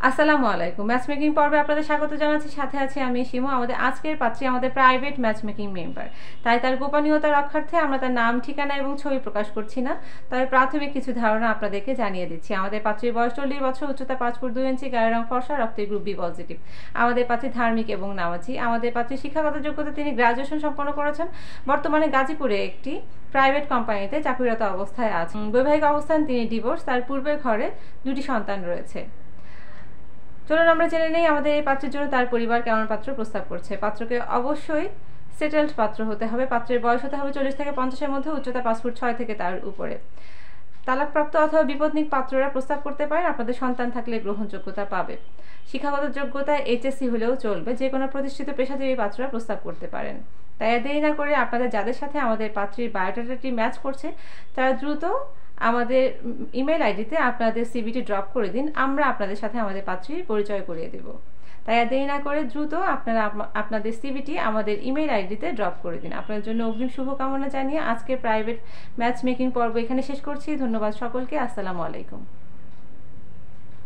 আসসালামু আলাইকুম। Match making পর্বে আপনাদের স্বাগত জানাচ্ছি। সাথে আছি আমি শিমু। আমাদের আজকের পাত্রী আমাদের প্রাইভেট ম্যাচ মেকিং মেম্বার, তাই তার গোপনীয়তা রক্ষার্থে আমরা তার নাম, ঠিকানা এবং ছবি প্রকাশ করছি না। তবে প্রাথমিক কিছু ধারণা আপনাদেরকে জানিয়ে দিচ্ছি। আমাদের পাত্রীর বয়স 40 বছর, উচ্চতা 5 ফুট 2 ইঞ্চি, গায়ের রং ফর্সা, রক্তের গ্রুপ বি পজিটিভ। আমাদের পাত্রী ধার্মিক এবং নামাজি। আমাদের পাত্রীর শিক্ষাগত যোগ্যতা তিনি গ্রাজুয়েশন সম্পন্ন করেছেন। বর্তমানে গাজীপুরে একটি প্রাইভেট কোম্পানিতে চাকরিরত অবস্থায় আছেন। বৈবাহিক অবস্থান তিনি ডিভোর্স। তার পূর্বের ঘরে 2টি সন্তান রয়েছে। চলুন আমরা জেনে নেই আমাদের এই পাত্রের জন্য তার পরিবার কেমন পাত্র প্রস্তাব করছে। পাত্রকে অবশ্যই সেটেলড পাত্র হতে হবে। পাত্রের বয়স হতে হবে 40 থেকে 50-এর মধ্যে, উচ্চতা 5 ফুট 6 থেকে তার উপরে। তালাকপ্রাপ্ত অথবা বিপত্নিক পাত্ররা প্রস্তাব করতে পারেন। আপনাদের সন্তান থাকলে গ্রহণযোগ্যতা পাবে। শিক্ষাগত যোগ্যতায় এইচএসসি হলেও চলবে। যে কোনো প্রতিষ্ঠিত পেশাজীবী পাত্ররা প্রস্তাব করতে পারেন। তাই দেরি না করে আপনাদের যাদের সাথে আমাদের পাত্রীর বায়োডাটাটি ম্যাচ করছে তারা দ্রুত আমাদের ইমেল আইডিতে আপনাদের সিভিটি ড্রপ করে দিন। আমরা আপনাদের সাথে আমাদের পাত্রীর পরিচয় করিয়ে দেব। তাই দেরি না করে দ্রুত আপনারা আপনাদের সিভিটি আমাদের ইমেল আইডিতে ড্রপ করে দিন। আপনাদের জন্য অগ্রিম শুভকামনা জানিয়ে আজকের প্রাইভেট ম্যাচ মেকিং পর্ব এখানে শেষ করছি। ধন্যবাদ সকলকে। আসসালামু আলাইকুম।